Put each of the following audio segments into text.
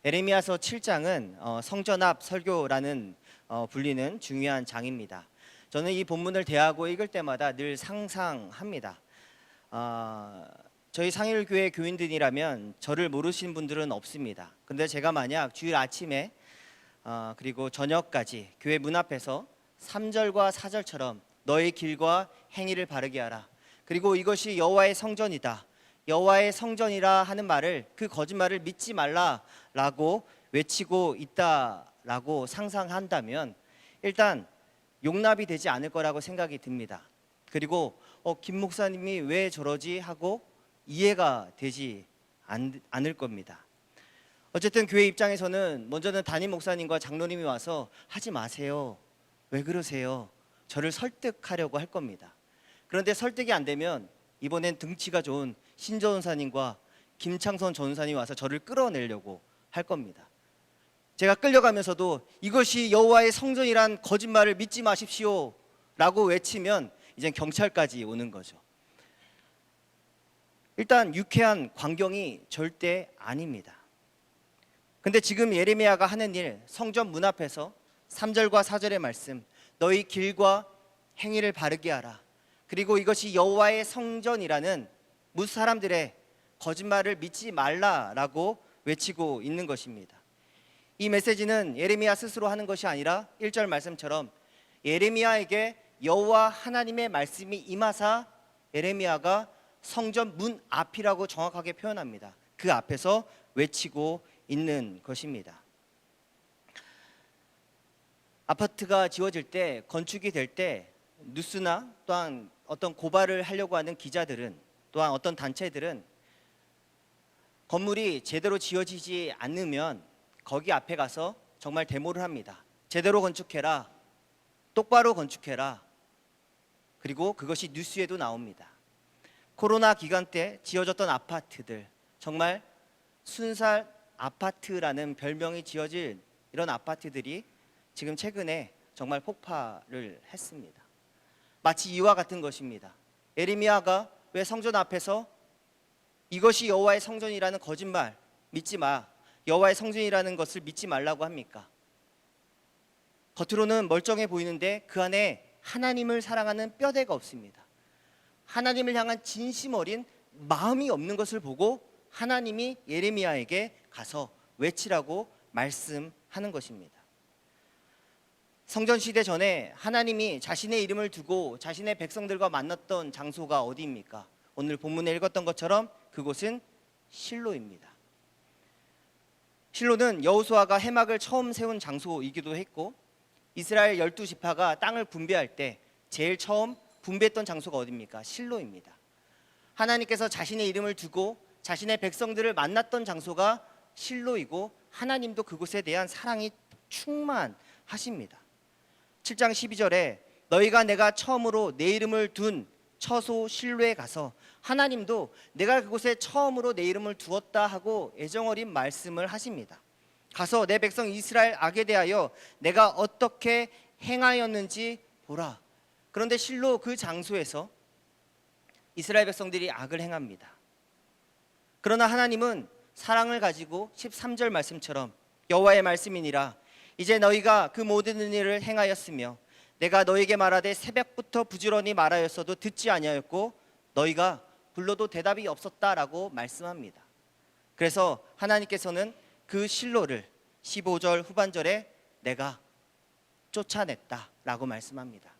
에레미야서 7장은 성전 앞 설교라는 불리는 중요한 장입니다. 저는 이 본문을 대하고 읽을 때마다 늘 상상합니다. 저희 상일교회 교인들이라면 저를 모르시는 분들은 없습니다. 근데 제가 만약 주일 아침에 그리고 저녁까지 교회 문 앞에서 3절과 4절처럼 너의 길과 행위를 바르게 하라, 그리고 이것이 여호와의 성전이다, 여호와의 성전이라 하는 말을, 그 거짓말을 믿지 말라라고 외치고 있다라고 상상한다면 일단 용납이 되지 않을 거라고 생각이 듭니다. 그리고 김 목사님이 왜 저러지 하고 이해가 되지 않을 겁니다. 어쨌든 교회 입장에서는 먼저는 담임 목사님과 장로님이 와서 하지 마세요, 왜 그러세요, 저를 설득하려고 할 겁니다. 그런데 설득이 안 되면 이번엔 등치가 좋은 신 전사님과 김창선 전사님이 와서 저를 끌어내려고 할 겁니다. 제가 끌려가면서도 이것이 여호와의 성전이란 거짓말을 믿지 마십시오 라고 외치면 이젠 경찰까지 오는 거죠. 일단 유쾌한 광경이 절대 아닙니다. 근데 지금 예레미야가 하는 일, 성전 문 앞에서 3절과 4절의 말씀, 너희 길과 행위를 바르게 하라, 그리고 이것이 여호와의 성전이라는 무수 사람들의 거짓말을 믿지 말라라고 외치고 있는 것입니다. 이 메시지는 예레미야 스스로 하는 것이 아니라 1절 말씀처럼 예레미야에게 여호와 하나님의 말씀이 임하사 예레미야가 성전 문 앞이라고 정확하게 표현합니다. 그 앞에서 외치고 있는 것입니다. 아파트가 지어질 때, 건축이 될 때 뉴스나 또한 어떤 고발을 하려고 하는 기자들은, 또한 어떤 단체들은 건물이 제대로 지어지지 않으면 거기 앞에 가서 정말 데모를 합니다. 제대로 건축해라, 똑바로 건축해라. 그리고 그것이 뉴스에도 나옵니다. 코로나 기간 때 지어졌던 아파트들, 정말 순살 아파트라는 별명이 지어질 이런 아파트들이 지금 최근에 정말 폭발을 했습니다. 마치 이와 같은 것입니다. 예레미야가 왜 성전 앞에서 이것이 여호와의 성전이라는 거짓말 믿지 마, 여호와의 성전이라는 것을 믿지 말라고 합니까? 겉으로는 멀쩡해 보이는데 그 안에 하나님을 사랑하는 뼈대가 없습니다. 하나님을 향한 진심 어린 마음이 없는 것을 보고 하나님이 예레미야에게 가서 외치라고 말씀하는 것입니다. 성전 시대 전에 하나님이 자신의 이름을 두고 자신의 백성들과 만났던 장소가 어디입니까? 오늘 본문에 읽었던 것처럼 그곳은 실로입니다. 실로는 여호수아가 회막을 처음 세운 장소이기도 했고, 이스라엘 12지파가 땅을 분배할 때 제일 처음 분배했던 장소가 어디입니까? 실로입니다. 하나님께서 자신의 이름을 두고 자신의 백성들을 만났던 장소가 실로이고, 하나님도 그곳에 대한 사랑이 충만하십니다. 7장 12절에 너희가 내가 처음으로 내 이름을 둔 처소 실로에 가서, 하나님도 내가 그곳에 처음으로 내 이름을 두었다 하고 애정어린 말씀을 하십니다. 가서 내 백성 이스라엘 악에 대하여 내가 어떻게 행하였는지 보라. 그런데 실로 그 장소에서 이스라엘 백성들이 악을 행합니다. 그러나 하나님은 사랑을 가지고 13절 말씀처럼 여호와의 말씀이니라, 이제 너희가 그 모든 일을 행하였으며 내가 너희에게 말하되 새벽부터 부지런히 말하였어도 듣지 아니하였고 너희가 불러도 대답이 없었다라고 말씀합니다. 그래서 하나님께서는 그 실로를 15절 후반절에 내가 쫓아냈다라고 말씀합니다.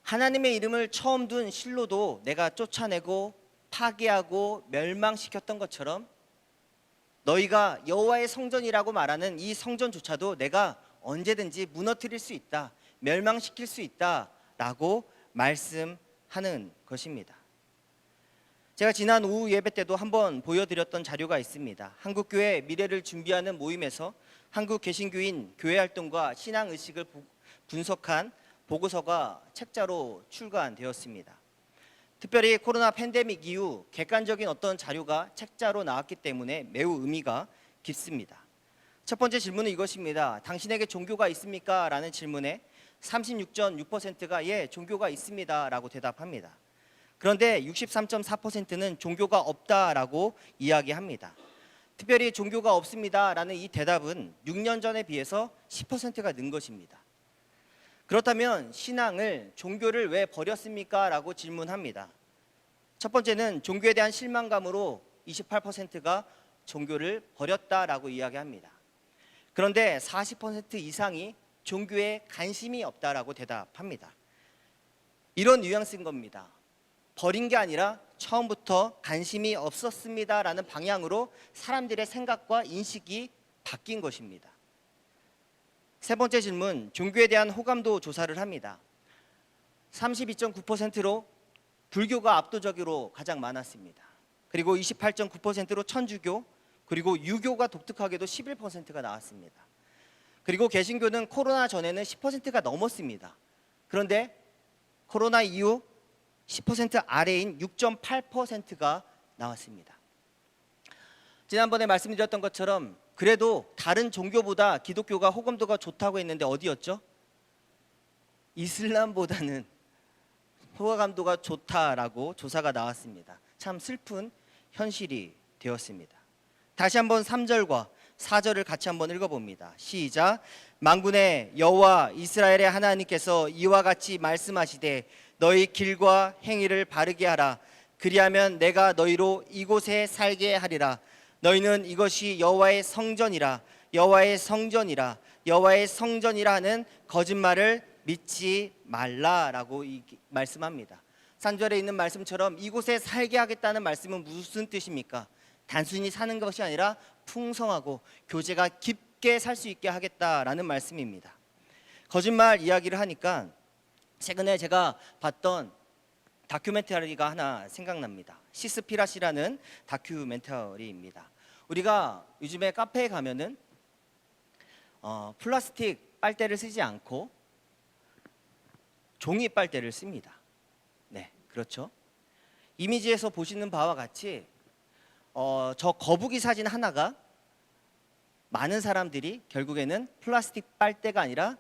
하나님의 이름을 처음 둔 실로도 내가 쫓아내고 파괴하고 멸망시켰던 것처럼 너희가 여호와의 성전이라고 말하는 이 성전조차도 내가 언제든지 무너뜨릴 수 있다, 멸망시킬 수 있다라고 말씀하는 것입니다. 제가 지난 오후 예배 때도 한번 보여드렸던 자료가 있습니다. 한국교회 미래를 준비하는 모임에서 한국 개신교인 교회활동과 신앙의식을 분석한 보고서가 책자로 출간되었습니다. 특별히 코로나 팬데믹 이후 객관적인 어떤 자료가 책자로 나왔기 때문에 매우 의미가 깊습니다. 첫 번째 질문은 이것입니다. 당신에게 종교가 있습니까? 라는 질문에 36.6%가 예, 종교가 있습니다 라고 대답합니다. 그런데 63.4%는 종교가 없다라고 이야기합니다. 특별히 종교가 없습니다라는 이 대답은 6년 전에 비해서 10%가 는 것입니다. 그렇다면 신앙을, 종교를 왜 버렸습니까? 라고 질문합니다. 첫 번째는 종교에 대한 실망감으로 28%가 종교를 버렸다라고 이야기합니다. 그런데 40% 이상이 종교에 관심이 없다라고 대답합니다. 이런 뉘앙스인 겁니다. 버린 게 아니라 처음부터 관심이 없었습니다라는 방향으로 사람들의 생각과 인식이 바뀐 것입니다. 세 번째 질문, 종교에 대한 호감도 조사를 합니다. 32.9%로 불교가 압도적으로 가장 많았습니다. 그리고 28.9%로 천주교, 그리고 유교가 독특하게도 11%가 나왔습니다. 그리고 개신교는 코로나 전에는 10%가 넘었습니다. 그런데 코로나 이후 10% 아래인 6.8%가 나왔습니다. 지난번에 말씀드렸던 것처럼 그래도 다른 종교보다 기독교가 호감도가 좋다고 했는데 어디였죠? 이슬람보다는 호감도가 좋다라고 조사가 나왔습니다. 참 슬픈 현실이 되었습니다. 다시 한번 3절과 4절을 같이 한번 읽어봅니다. 시작. 만군의 여호와 이스라엘의 하나님께서 이와 같이 말씀하시되 너희 길과 행위를 바르게 하라. 그리하면 내가 너희로 이곳에 살게 하리라. 너희는 이것이 여호와의 성전이라, 여호와의 성전이라, 여호와의 성전이라 하는 거짓말을 믿지 말라라고 말씀합니다. 3절에 있는 말씀처럼 이곳에 살게 하겠다는 말씀은 무슨 뜻입니까? 단순히 사는 것이 아니라 풍성하고 교제가 깊게 살 수 있게 하겠다라는 말씀입니다. 거짓말 이야기를 하니까 최근에 제가 봤던 다큐멘터리가 하나 생각납니다. 시스피라시라는 다큐멘터리입니다. 우리가 요즘에 카페에 가면은 플라스틱 빨대를 쓰지 않고 종이 빨대를 씁니다. 네, 그렇죠. 이미지에서 보시는 바와 같이 저 거북이 사진 하나가 많은 사람들이 결국에는 플라스틱 빨대가 아니라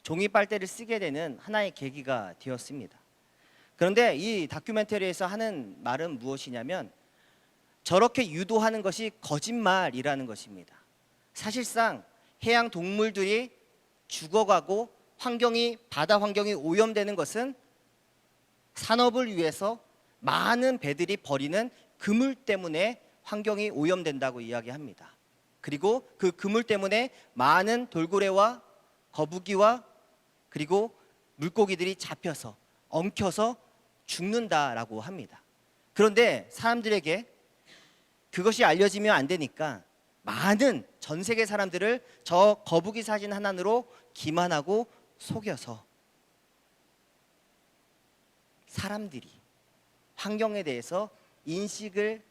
종이 빨대를 쓰게 되는 하나의 계기가 되었습니다. 그런데 이 다큐멘터리에서 하는 말은 무엇이냐면 저렇게 유도하는 것이 거짓말이라는 것입니다. 사실상 해양 동물들이 죽어가고 바다 환경이 오염되는 것은 산업을 위해서 많은 배들이 버리는 그물 때문에 환경이 오염된다고 이야기합니다. 그리고 그 그물 때문에 많은 돌고래와 거북이와 그리고 물고기들이 잡혀서 엉켜서 죽는다라고 합니다. 그런데 사람들에게 그것이 알려지면 안 되니까 많은 전 세계 사람들을 저 거북이 사진 하나로 기만하고 속여서 사람들이 환경에 대해서 인식을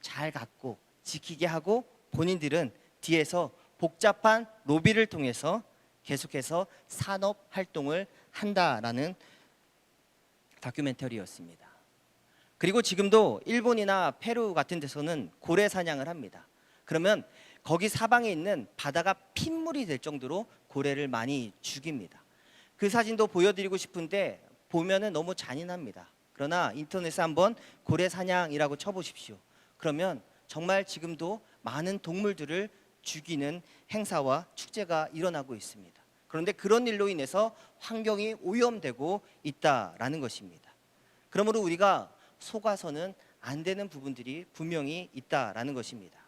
잘 갖고 지키게 하고 본인들은 뒤에서 복잡한 로비를 통해서 계속해서 산업 활동을 한다라는 다큐멘터리였습니다. 그리고 지금도 일본이나 페루 같은 데서는 고래 사냥을 합니다. 그러면 거기 사방에 있는 바다가 핏물이 될 정도로 고래를 많이 죽입니다. 그 사진도 보여드리고 싶은데 보면은 너무 잔인합니다. 그러나 인터넷에 한번 고래 사냥이라고 쳐보십시오. 그러면 정말 지금도 많은 동물들을 죽이는 행사와 축제가 일어나고 있습니다. 그런데 그런 일로 인해서 환경이 오염되고 있다라는 것입니다. 그러므로 우리가 속아서는 안 되는 부분들이 분명히 있다라는 것입니다.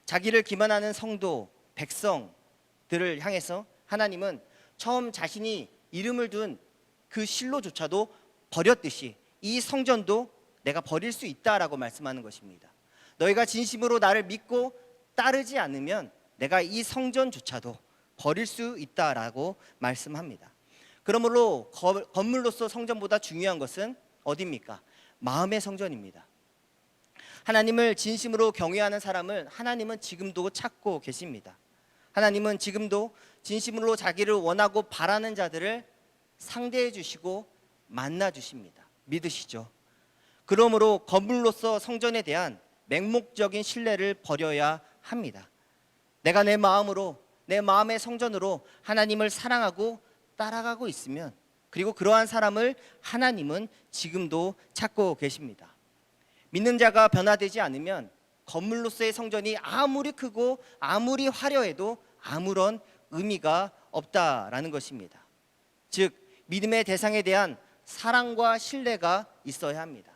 자기를 기만하는 성도, 백성들을 향해서 하나님은 처음 자신이 이름을 둔 그 실로조차도 버렸듯이 이 성전도 내가 버릴 수 있다라고 말씀하는 것입니다. 너희가 진심으로 나를 믿고 따르지 않으면 내가 이 성전조차도 버릴 수 있다라고 말씀합니다. 그러므로 건물로서 성전보다 중요한 것은 어디입니까? 마음의 성전입니다. 하나님을 진심으로 경외하는 사람을 하나님은 지금도 찾고 계십니다. 하나님은 지금도 진심으로 자기를 원하고 바라는 자들을 상대해 주시고 만나 주십니다. 믿으시죠? 그러므로 건물로서 성전에 대한 맹목적인 신뢰를 버려야 합니다. 내가 내 마음으로, 내 마음의 성전으로 하나님을 사랑하고 따라가고 있으면, 그리고 그러한 사람을 하나님은 지금도 찾고 계십니다. 믿는 자가 변화되지 않으면 건물로서의 성전이 아무리 크고 아무리 화려해도 아무런 의미가 없다라는 것입니다. 즉 믿음의 대상에 대한 사랑과 신뢰가 있어야 합니다.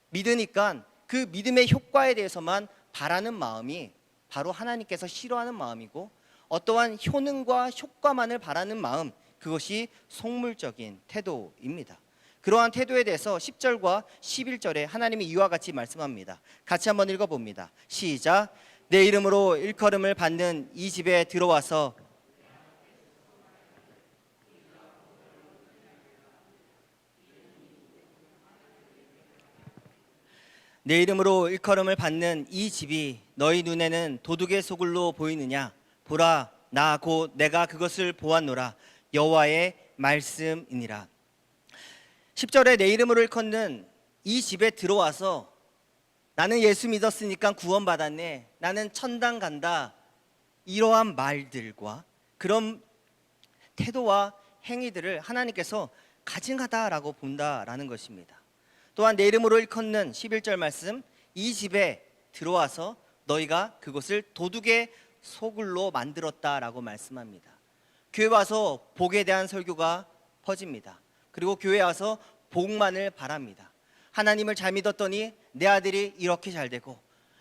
믿으니까 그 믿음의 효과에 대해서만 바라는 마음이 바로 하나님께서 싫어하는 마음이고, 어떠한 효능과 효과만을 바라는 마음, 그것이 속물적인 태도입니다. 그러한 태도에 대해서 10절과 11절에 하나님이 이와 같이 말씀합니다. 같이 한번 읽어봅니다. 시작. 내 이름으로 일컬음을 받는 이 집에 들어와서 내 이름으로 일컬음을 받는 이 집이 너희 눈에는 도둑의 소굴로 보이느냐? 보라, 나 곧 내가 그것을 보았노라. 여호와의 말씀이니라. 10절에 내 이름으로 일컫는 이 집에 들어와서 나는 예수 믿었으니까 구원받았네, 나는 천당 간다, 이러한 말들과 그런 태도와 행위들을 하나님께서 가증하다라고 본다라는 것입니다. 또한 내 이름으로 일컫는 11절 말씀, 이 집에 들어와서 너희가 그것을 도둑의 소굴로 만들었다라고 말씀합니다. 교회 와서 복에 대한 설교가 퍼집니다. 그리고 교회 와서 복만을 바랍니다. 하나님을 잘 믿었더니 내 아들이 이렇게 잘 되고,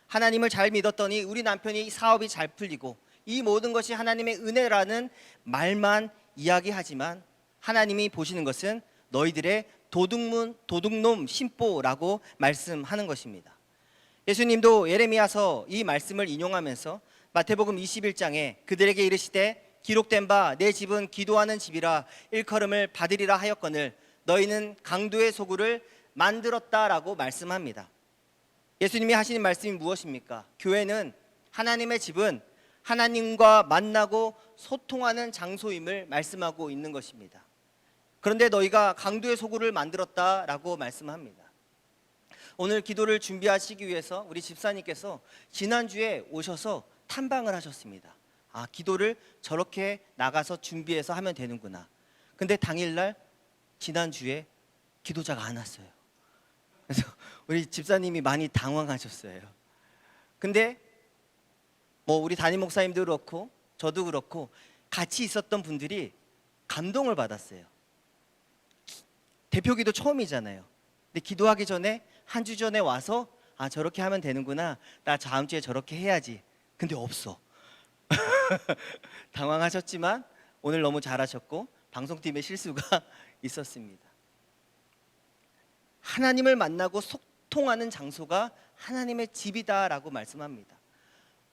하나님을 잘 믿었더니 우리 남편이 사업이 잘 풀리고, 이 모든 것이 하나님의 은혜라는 말만 이야기하지만 하나님이 보시는 것은 너희들의 도둑놈 심보라고 말씀하는 것입니다. 예수님도 예레미야서 이 말씀을 인용하면서 마태복음 21장에 그들에게 이르시되 기록된 바 내 집은 기도하는 집이라 일컬음을 받으리라 하였거늘 너희는 강도의 소굴을 만들었다라고 말씀합니다. 예수님이 하시는 말씀이 무엇입니까? 교회는, 하나님의 집은 하나님과 만나고 소통하는 장소임을 말씀하고 있는 것입니다. 그런데 너희가 강도의 소굴을 만들었다라고 말씀합니다. 오늘 기도를 준비하시기 위해서 우리 집사님께서 지난주에 오셔서 탐방을 하셨습니다. 아, 기도를 저렇게 나가서 준비해서 하면 되는구나. 근데 당일날 지난주에 기도자가 안 왔어요. 그래서 우리 집사님이 많이 당황하셨어요. 근데 우리 담임 목사님도 그렇고 저도 그렇고 같이 있었던 분들이 감동을 받았어요. 대표기도 처음이잖아요. 근데 기도하기 전에 한 주 전에 와서 아, 저렇게 하면 되는구나, 나 다음 주에 저렇게 해야지. 근데 없어. 당황하셨지만 오늘 너무 잘하셨고 방송팀의 실수가 있었습니다. 하나님을 만나고 소통하는 장소가 하나님의 집이다라고 말씀합니다.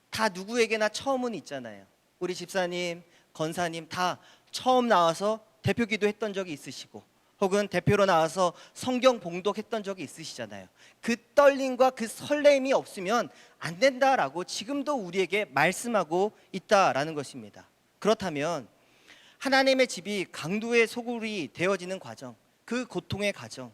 다 누구에게나 처음은 있잖아요. 우리 집사님, 건사님 다 처음 나와서 대표기도 했던 적이 있으시고, 혹은 대표로 나와서 성경 봉독했던 적이 있으시잖아요. 그 떨림과 그 설렘이 없으면 안 된다라고 지금도 우리에게 말씀하고 있다라는 것입니다. 그렇다면 하나님의 집이 강도의 소굴이 되어지는 과정, 그 고통의 과정,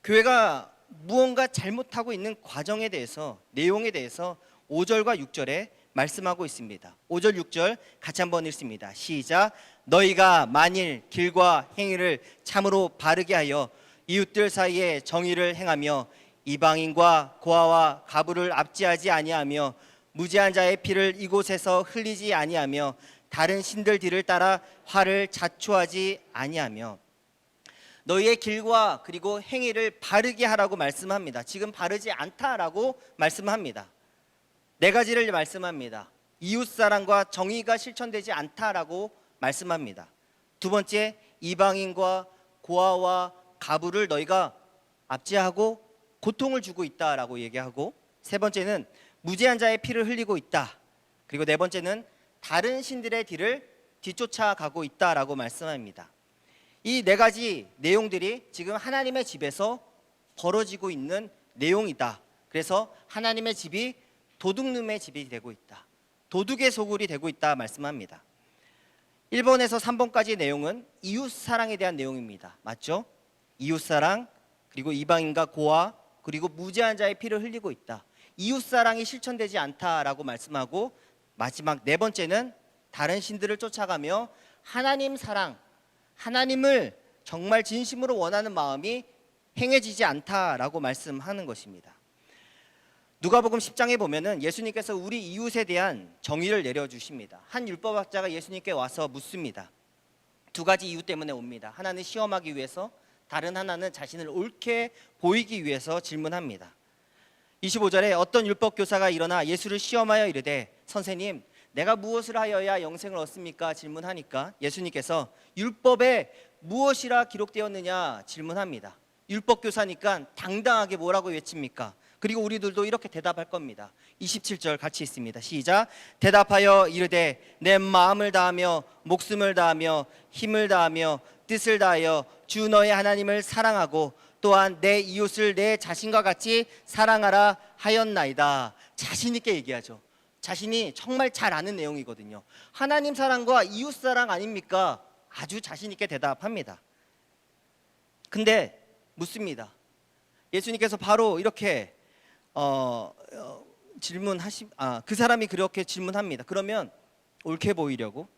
교회가 무언가 잘못하고 있는 과정에 대해서, 내용에 대해서 5절과 6절에 말씀하고 있습니다. 5절 6절 같이 한번 읽습니다. 시작. 너희가 만일 길과 행위를 참으로 바르게 하여 이웃들 사이에 정의를 행하며 이방인과 고아와 가부를 압제하지 아니하며 무죄한 자의 피를 이곳에서 흘리지 아니하며 다른 신들 뒤를 따라 화를 자초하지 아니하며 너희의 길과 그리고 행위를 바르게 하라고 말씀합니다. 지금 바르지 않다라고 말씀합니다. 네 가지를 말씀합니다. 이웃사랑과 정의가 실천되지 않다라고 말씀합니다. 두 번째, 이방인과 고아와 가부를 너희가 압제하고 고통을 주고 있다라고 얘기하고, 세 번째는 무죄한 자의 피를 흘리고 있다. 그리고 네 번째는 다른 신들의 뒤를 뒤쫓아가고 있다라고 말씀합니다. 이 네 가지 내용들이 지금 하나님의 집에서 벌어지고 있는 내용이다. 그래서 하나님의 집이 도둑놈의 집이 되고 있다, 도둑의 소굴이 되고 있다 말씀합니다. 1번에서 3번까지의 내용은 이웃사랑에 대한 내용입니다. 맞죠? 이웃사랑, 그리고 이방인과 고아, 그리고 무죄한 자의 피를 흘리고 있다. 이웃사랑이 실천되지 않다라고 말씀하고, 마지막 네 번째는 다른 신들을 쫓아가며 하나님 사랑, 하나님을 정말 진심으로 원하는 마음이 행해지지 않다라고 말씀하는 것입니다. 누가복음 10장에 보면은 예수님께서 우리 이웃에 대한 정의를 내려주십니다. 한 율법학자가 예수님께 와서 묻습니다. 두 가지 이유 때문에 옵니다. 하나는 시험하기 위해서, 다른 하나는 자신을 옳게 보이기 위해서 질문합니다. 25절에 어떤 율법교사가 일어나 예수를 시험하여 이르되 선생님 내가 무엇을 하여야 영생을 얻습니까? 질문하니까 예수님께서 율법에 무엇이라 기록되었느냐 질문합니다. 율법교사니까 당당하게 뭐라고 외칩니까? 그리고 우리들도 이렇게 대답할 겁니다. 27절 같이 있습니다. 시작. 대답하여 이르되 내 마음을 다하며 목숨을 다하며 힘을 다하며 뜻을 다하여 주 너의 하나님을 사랑하고 또한 내 이웃을 내 자신과 같이 사랑하라 하였나이다. 자신 있게 얘기하죠. 자신이 정말 잘 아는 내용이거든요. 하나님 사랑과 이웃 사랑 아닙니까? 아주 자신 있게 대답합니다. 근데 묻습니다. 예수님께서 바로 이렇게 그 사람이 그렇게 질문합니다. 그러면 옳게 보이려고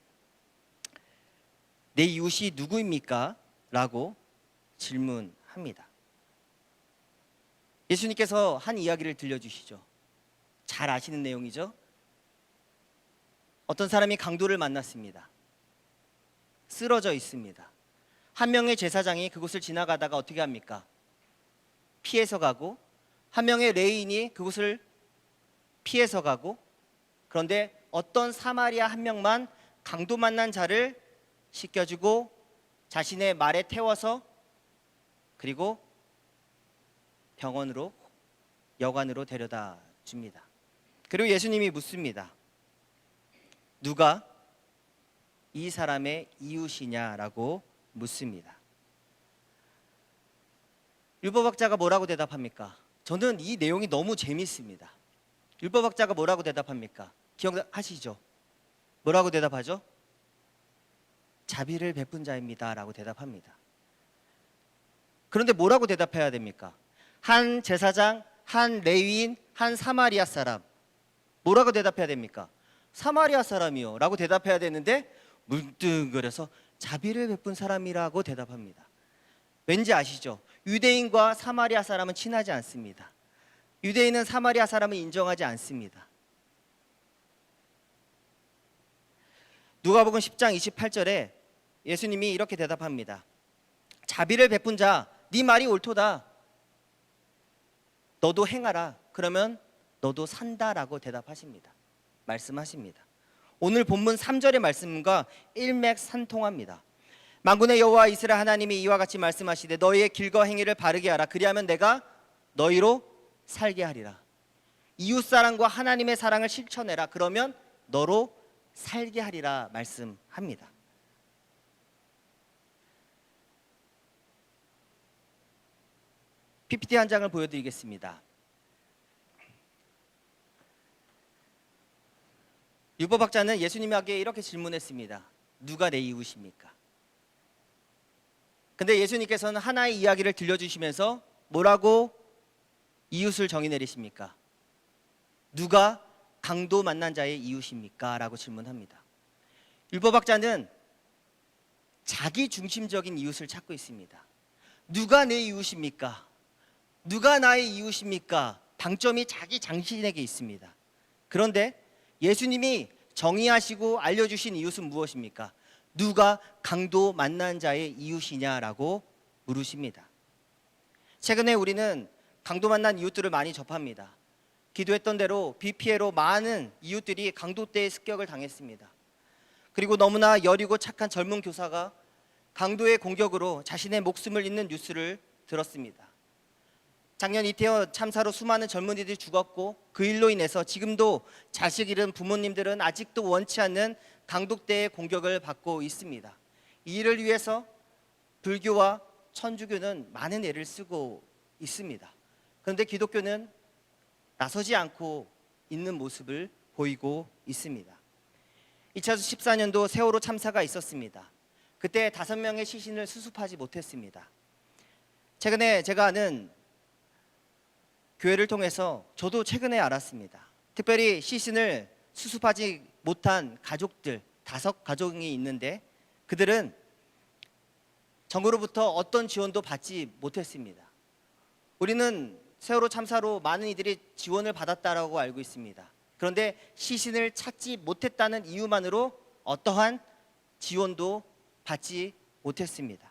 내 이웃이 누구입니까? 라고 질문합니다. 예수님께서 한 이야기를 들려주시죠. 잘 아시는 내용이죠. 어떤 사람이 강도를 만났습니다. 쓰러져 있습니다. 한 명의 제사장이 그곳을 지나가다가 어떻게 합니까? 피해서 가고, 한 명의 레위인이 그곳을 피해서 가고, 그런데 어떤 사마리아 한 명만 강도 만난 자를 씻겨주고 자신의 말에 태워서 그리고 병원으로, 여관으로 데려다 줍니다. 그리고 예수님이 묻습니다. 누가 이 사람의 이웃이냐라고 묻습니다. 율법학자가 뭐라고 대답합니까? 저는 이 내용이 너무 재밌습니다. 율법학자가 뭐라고 대답합니까? 기억하시죠? 뭐라고 대답하죠? 자비를 베푼 자입니다 라고 대답합니다. 그런데 뭐라고 대답해야 됩니까? 한 제사장, 한 레위인, 한 사마리아 사람, 뭐라고 대답해야 됩니까? 사마리아 사람이요 라고 대답해야 되는데 물뚱거려서 자비를 베푼 사람이라고 대답합니다. 왠지 아시죠? 유대인과 사마리아 사람은 친하지 않습니다. 유대인은 사마리아 사람을 인정하지 않습니다. 누가복음 10장 28절에 예수님이 이렇게 대답합니다. 자비를 베푼 자, 네 말이 옳도다. 너도 행하라. 그러면 너도 산다라고 대답하십니다. 말씀하십니다. 오늘 본문 3절의 말씀과 일맥상통합니다. 만군의 여호와 이스라엘 하나님이 이와 같이 말씀하시되 너희의 길과 행위를 바르게 하라. 그리하면 내가 너희로 살게 하리라. 이웃사랑과 하나님의 사랑을 실천해라. 그러면 너로 살게 하리라 말씀합니다. PPT 한 장을 보여드리겠습니다. 율법학자는 예수님에게 이렇게 질문했습니다. 누가 내 이웃입니까? 근데 예수님께서는 하나의 이야기를 들려주시면서 뭐라고 이웃을 정의 내리십니까? 누가 강도 만난 자의 이웃입니까? 라고 질문합니다. 율법학자는 자기 중심적인 이웃을 찾고 있습니다. 누가 내 이웃입니까? 누가 나의 이웃입니까? 방점이 자기 자신에게 있습니다. 그런데 예수님이 정의하시고 알려주신 이웃은 무엇입니까? 누가 강도 만난 자의 이웃이냐라고 물으십니다. 최근에 우리는 강도 만난 이웃들을 많이 접합니다. 기도했던 대로 비 피해로 많은 이웃들이 강도 때의 습격을 당했습니다. 그리고 너무나 여리고 착한 젊은 교사가 강도의 공격으로 자신의 목숨을 잃는 뉴스를 들었습니다. 작년 이태원 참사로 수많은 젊은이들이 죽었고 그 일로 인해서 지금도 자식 잃은 부모님들은 아직도 원치 않는 강도때의 공격을 받고 있습니다. 이 일을 위해서 불교와 천주교는 많은 애를 쓰고 있습니다. 그런데 기독교는 나서지 않고 있는 모습을 보이고 있습니다. 2014년도 세월호 참사가 있었습니다. 그때 5명의 시신을 수습하지 못했습니다. 최근에 제가 아는 교회를 통해서 저도 최근에 알았습니다. 특별히 시신을 수습하지 못한 가족들 5가족이 있는데 그들은 정부로부터 어떤 지원도 받지 못했습니다. 우리는 세월호 참사로 많은 이들이 지원을 받았다라고 알고 있습니다. 그런데 시신을 찾지 못했다는 이유만으로 어떠한 지원도 받지 못했습니다.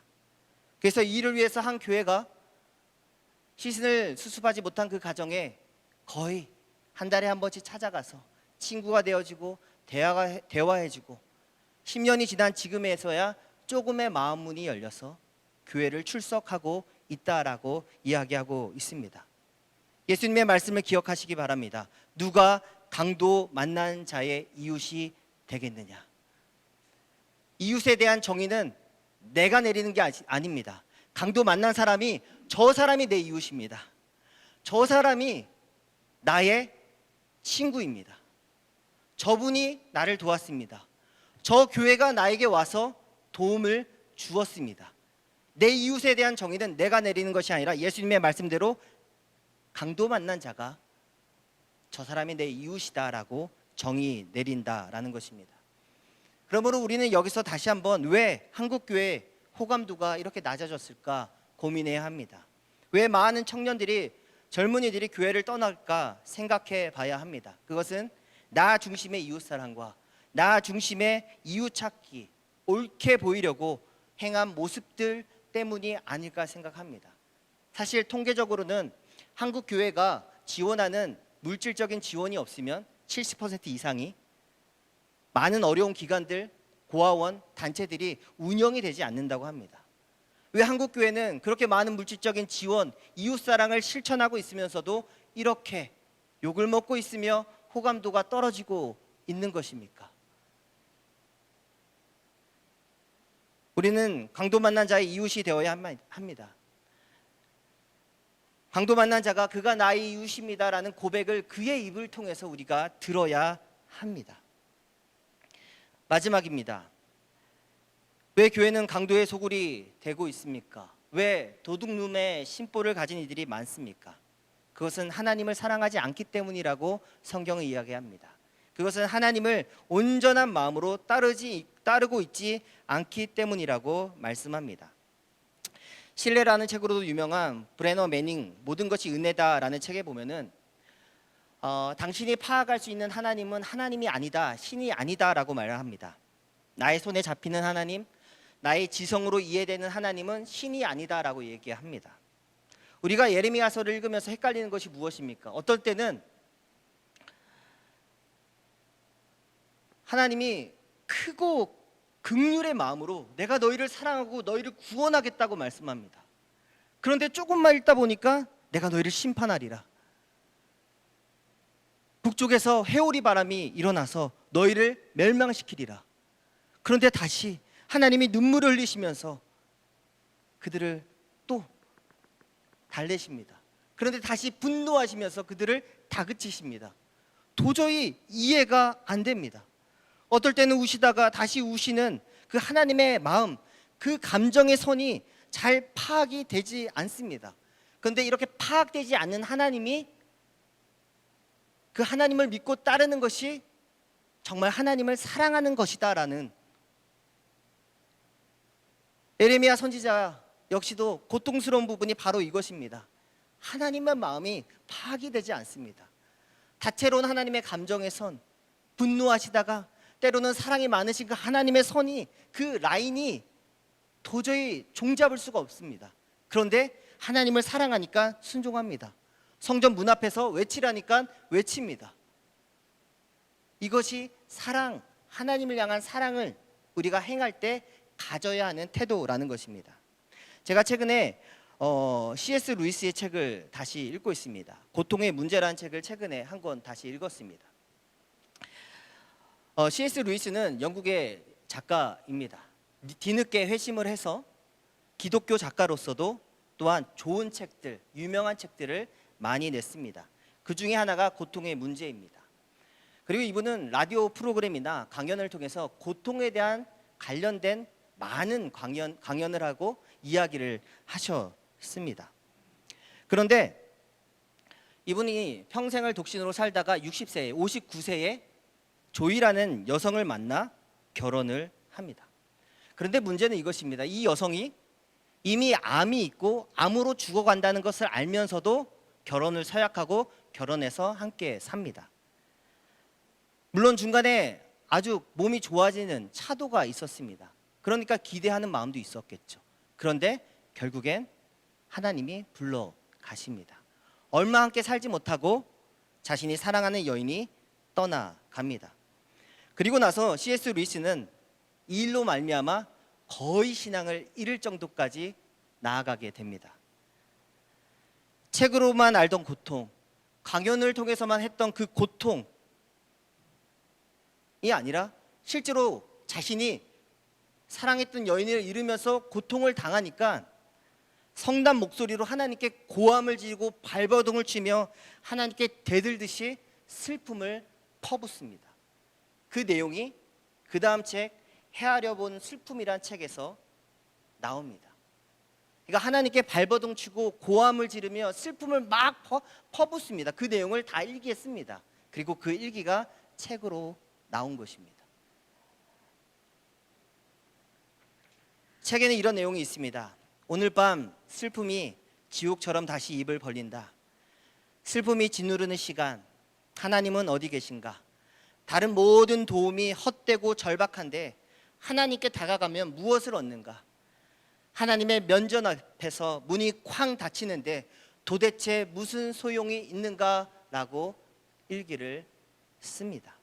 그래서 이를 위해서 한 교회가 시신을 수습하지 못한 그 가정에 거의 한 달에 한 번씩 찾아가서 친구가 되어주고 대화해주고 10년이 지난 지금에서야 조금의 마음 문이 열려서 교회를 출석하고 있다라고 이야기하고 있습니다. 예수님의 말씀을 기억하시기 바랍니다. 누가 강도 만난 자의 이웃이 되겠느냐? 이웃에 대한 정의는 내가 내리는 게 아닙니다. 강도 만난 사람이 저 사람이 내 이웃입니다. 저 사람이 나의 친구입니다. 저분이 나를 도왔습니다. 저 교회가 나에게 와서 도움을 주었습니다. 내 이웃에 대한 정의는 내가 내리는 것이 아니라 예수님의 말씀대로 강도 만난 자가 저 사람이 내 이웃이다라고 정의 내린다라는 것입니다. 그러므로 우리는 여기서 다시 한번 왜 한국교회 호감도가 이렇게 낮아졌을까 고민해야 합니다. 왜 많은 청년들이 젊은이들이 교회를 떠날까 생각해 봐야 합니다. 그것은 나 중심의 이웃사랑과 나 중심의 이웃 찾기, 옳게 보이려고 행한 모습들 때문이 아닐까 생각합니다. 사실 통계적으로는 한국 교회가 지원하는 물질적인 지원이 없으면 70% 이상이 많은 어려운 기관들, 고아원, 단체들이 운영이 되지 않는다고 합니다. 왜 한국 교회는 그렇게 많은 물질적인 지원, 이웃사랑을 실천하고 있으면서도 이렇게 욕을 먹고 있으며 호감도가 떨어지고 있는 것입니까? 우리는 강도 만난 자의 이웃이 되어야 합니다. 강도 만난 자가 그가 나의 이웃입니다라는 고백을 그의 입을 통해서 우리가 들어야 합니다. 마지막입니다. 왜 교회는 강도의 소굴이 되고 있습니까? 왜 도둑놈의 심보를 가진 이들이 많습니까? 그것은 하나님을 사랑하지 않기 때문이라고 성경은 이야기합니다. 그것은 하나님을 온전한 마음으로 따르고 있지 않기 때문이라고 말씀합니다. 신뢰라는 책으로도 유명한 브레너 매닝 모든 것이 은혜다라는 책에 보면은 당신이 파악할 수 있는 하나님은 하나님이 아니다, 신이 아니다라고 말을 합니다. 나의 손에 잡히는 하나님, 나의 지성으로 이해되는 하나님은 신이 아니다라고 얘기합니다. 우리가 예레미야서를 읽으면서 헷갈리는 것이 무엇입니까? 어떨 때는 하나님이 크고 긍휼의 마음으로 내가 너희를 사랑하고 너희를 구원하겠다고 말씀합니다. 그런데 조금만 읽다 보니까 내가 너희를 심판하리라. 북쪽에서 해오리 바람이 일어나서 너희를 멸망시키리라. 그런데 다시 하나님이 눈물을 흘리시면서 그들을 또 달래십니다. 그런데 다시 분노하시면서 그들을 다그치십니다. 도저히 이해가 안 됩니다. 어떨 때는 우시다가 다시 우시는 그 하나님의 마음, 그 감정의 선이 잘 파악이 되지 않습니다. 그런데 이렇게 파악되지 않는 하나님이 그 하나님을 믿고 따르는 것이 정말 하나님을 사랑하는 것이다라는 예레미야 선지자 역시도 고통스러운 부분이 바로 이것입니다. 하나님의 마음이 파악이 되지 않습니다. 다채로운 하나님의 감정의 선, 분노하시다가 때로는 사랑이 많으신 그 하나님의 선이, 그 라인이 도저히 종잡을 수가 없습니다. 그런데 하나님을 사랑하니까 순종합니다. 성전 문 앞에서 외치라니까 외칩니다. 이것이 사랑, 하나님을 향한 사랑을 우리가 행할 때 가져야 하는 태도라는 것입니다. 제가 최근에 C.S. 루이스의 책을 다시 읽고 있습니다. 고통의 문제라는 책을 최근에 한 권 다시 읽었습니다. C.S. 루이스는 영국의 작가입니다. 뒤늦게 회심을 해서 기독교 작가로서도 또한 좋은 책들, 유명한 책들을 많이 냈습니다. 그 중에 하나가 고통의 문제입니다. 그리고 이분은 라디오 프로그램이나 강연을 통해서 고통에 대한 관련된 많은 강연을 하고 이야기를 하셨습니다. 그런데 이분이 평생을 독신으로 살다가 60세에 59세에 조이라는 여성을 만나 결혼을 합니다. 그런데 문제는 이것입니다. 이 여성이 이미 암이 있고 암으로 죽어간다는 것을 알면서도 결혼을 서약하고 결혼해서 함께 삽니다. 물론 중간에 아주 몸이 좋아지는 차도가 있었습니다. 그러니까 기대하는 마음도 있었겠죠. 그런데 결국엔 하나님이 불러가십니다. 얼마 함께 살지 못하고 자신이 사랑하는 여인이 떠나갑니다. 그리고 나서 C.S. 루이스는 이 일로 말미암아 거의 신앙을 잃을 정도까지 나아가게 됩니다. 책으로만 알던 고통, 강연을 통해서만 했던 그 고통이 아니라 실제로 자신이 사랑했던 여인을 잃으면서 고통을 당하니까 성난 목소리로 하나님께 고함을 지르고 발버둥을 치며 하나님께 대들듯이 슬픔을 퍼붓습니다. 그 내용이 그 다음 책 헤아려 본 슬픔이란 책에서 나옵니다. 그러니까 하나님께 발버둥 치고 고함을 지르며 슬픔을 막 퍼붓습니다. 그 내용을 다 일기에 씁니다. 그리고 그 일기가 책으로 나온 것입니다. 책에는 이런 내용이 있습니다. 오늘 밤 슬픔이 지옥처럼 다시 입을 벌린다. 슬픔이 짓누르는 시간, 하나님은 어디 계신가? 다른 모든 도움이 헛되고 절박한데 하나님께 다가가면 무엇을 얻는가? 하나님의 면전 앞에서 문이 쾅 닫히는데 도대체 무슨 소용이 있는가라고 일기를 씁니다.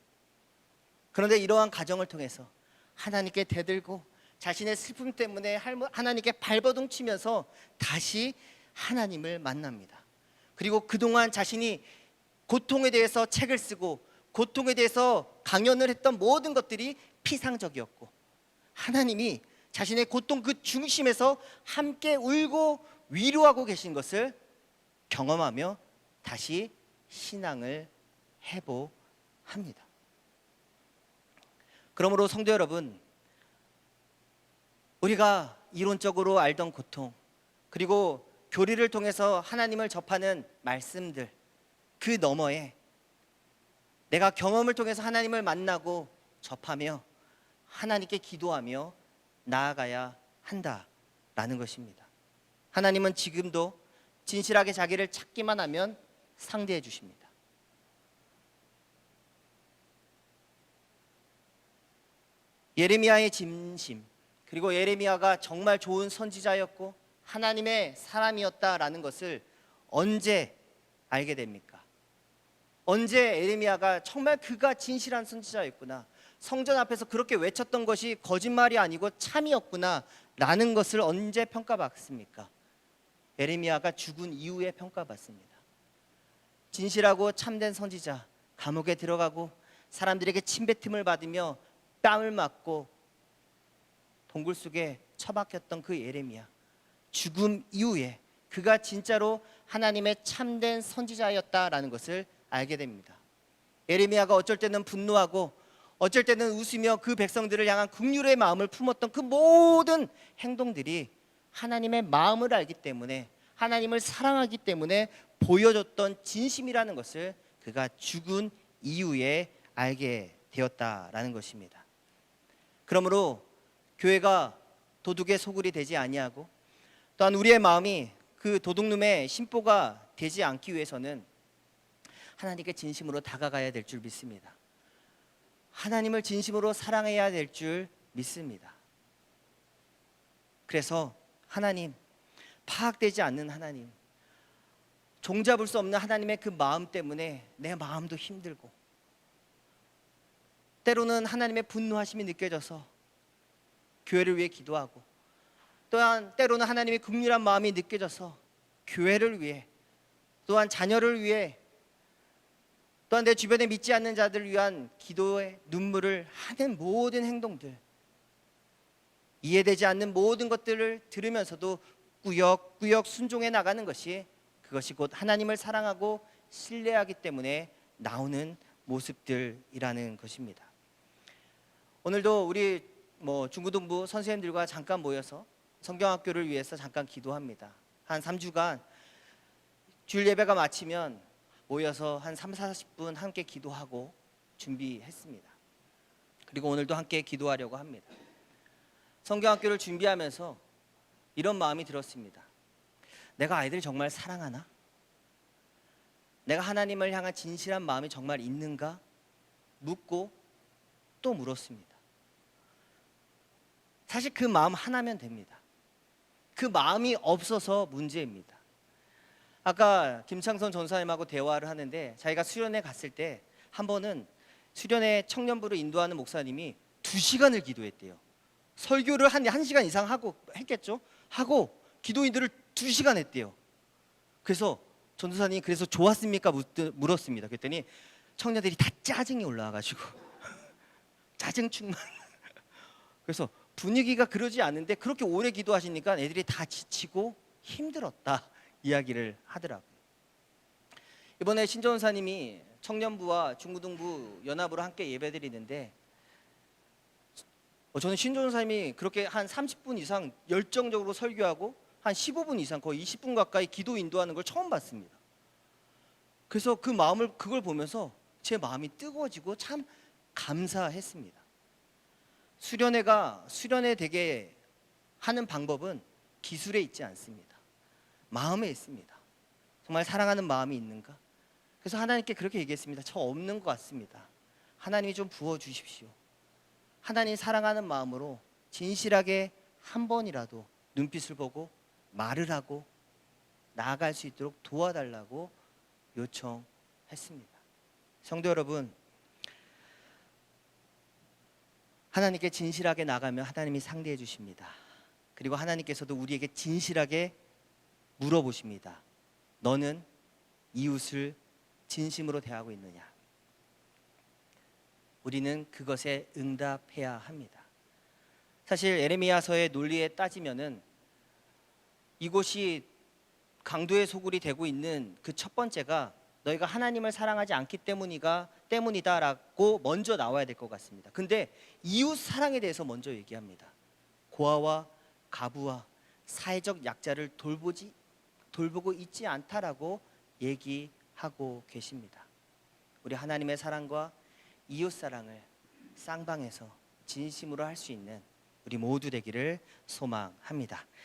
그런데 이러한 과정을 통해서 하나님께 대들고 자신의 슬픔 때문에 하나님께 발버둥 치면서 다시 하나님을 만납니다. 그리고 그동안 자신이 고통에 대해서 책을 쓰고 고통에 대해서 강연을 했던 모든 것들이 피상적이었고 하나님이 자신의 고통 그 중심에서 함께 울고 위로하고 계신 것을 경험하며 다시 신앙을 회복합니다. 그러므로 성도 여러분, 우리가 이론적으로 알던 고통, 그리고 교리를 통해서 하나님을 접하는 말씀들, 그 너머에 내가 경험을 통해서 하나님을 만나고 접하며 하나님께 기도하며 나아가야 한다라는 것입니다. 하나님은 지금도 진실하게 자기를 찾기만 하면 상대해 주십니다. 예레미야의 진심, 그리고 예레미야가 정말 좋은 선지자였고 하나님의 사람이었다라는 것을 언제 알게 됩니까? 언제 예레미야가 정말 그가 진실한 선지자였구나, 성전 앞에서 그렇게 외쳤던 것이 거짓말이 아니고 참이었구나 라는 것을 언제 평가받습니까? 예레미야가 죽은 이후에 평가받습니다. 진실하고 참된 선지자, 감옥에 들어가고 사람들에게 침뱉음을 받으며 뺨을 맞고 동굴 속에 처박혔던 그 예레미야, 죽음 이후에 그가 진짜로 하나님의 참된 선지자였다라는 것을 알게 됩니다. 예레미야가 어쩔 때는 분노하고 어쩔 때는 웃으며 그 백성들을 향한 긍휼의 마음을 품었던 그 모든 행동들이 하나님의 마음을 알기 때문에, 하나님을 사랑하기 때문에 보여줬던 진심이라는 것을 그가 죽은 이후에 알게 되었다라는 것입니다. 그러므로 교회가 도둑의 소굴이 되지 아니하고 또한 우리의 마음이 그 도둑놈의 심보가 되지 않기 위해서는 하나님께 진심으로 다가가야 될 줄 믿습니다. 하나님을 진심으로 사랑해야 될 줄 믿습니다. 그래서 하나님, 파악되지 않는 하나님, 종잡을 수 없는 하나님의 그 마음 때문에 내 마음도 힘들고 때로는 하나님의 분노하심이 느껴져서 교회를 위해 기도하고 또한 때로는 하나님의 긍휼한 마음이 느껴져서 교회를 위해 또한 자녀를 위해 또한 내 주변에 믿지 않는 자들을 위한 기도의 눈물을 하는 모든 행동들, 이해되지 않는 모든 것들을 들으면서도 꾸역꾸역 순종해 나가는 것이, 그것이 곧 하나님을 사랑하고 신뢰하기 때문에 나오는 모습들이라는 것입니다. 오늘도 우리 중고등부 선생님들과 잠깐 모여서 성경학교를 위해서 잠깐 기도합니다. 한 3주간 주일 예배가 마치면 모여서 한 30-40분 함께 기도하고 준비했습니다. 그리고 오늘도 함께 기도하려고 합니다. 성경학교를 준비하면서 이런 마음이 들었습니다. 내가 아이들을 정말 사랑하나? 내가 하나님을 향한 진실한 마음이 정말 있는가? 묻고 또 물었습니다. 사실 그 마음 하나면 됩니다. 그 마음이 없어서 문제입니다. 아까 김창선 전사님하고 대화를 하는데 자기가 수련회 갔을 때 한 번은 수련회 청년부를 인도하는 목사님이 2시간을 기도했대요. 설교를 한 1시간 이상 하고 했겠죠? 하고 기도인들을 2시간 했대요. 그래서 전도사님이 그래서 좋았습니까? 물었습니다. 그랬더니 청년들이 다 짜증이 올라와가지고 짜증 충만. 그래서 분위기가 그러지 않은데 그렇게 오래 기도하시니까 애들이 다 지치고 힘들었다 이야기를 하더라고요. 이번에 신전사님이 청년부와 중고등부 연합으로 함께 예배드리는데 저는 신전사님이 그렇게 한 30분 이상 열정적으로 설교하고 한 15분 이상 거의 20분 가까이 기도 인도하는 걸 처음 봤습니다. 그래서 그걸 보면서 제 마음이 뜨거워지고 참 감사했습니다. 수련회 되게 하는 방법은 기술에 있지 않습니다. 마음에 있습니다. 정말 사랑하는 마음이 있는가? 그래서 하나님께 그렇게 얘기했습니다. 저 없는 것 같습니다. 하나님이 좀 부어주십시오. 하나님 사랑하는 마음으로 진실하게 한 번이라도 눈빛을 보고 말을 하고 나아갈 수 있도록 도와달라고 요청했습니다. 성도 여러분, 하나님께 진실하게 나가면 하나님이 상대해 주십니다. 그리고 하나님께서도 우리에게 진실하게 물어보십니다. 너는 이웃을 진심으로 대하고 있느냐? 우리는 그것에 응답해야 합니다. 사실 에레미야서의 논리에 따지면은 이곳이 강도의 소굴이 되고 있는 그 첫 번째가 너희가 하나님을 사랑하지 않기 때문이다라고 먼저 나와야 될 것 같습니다. 근데 이웃 사랑에 대해서 먼저 얘기합니다. 고아와 가부와 사회적 약자를 돌보고 있지 않다라고 얘기하고 계십니다. 우리 하나님의 사랑과 이웃 사랑을 쌍방에서 진심으로 할 수 있는 우리 모두 되기를 소망합니다.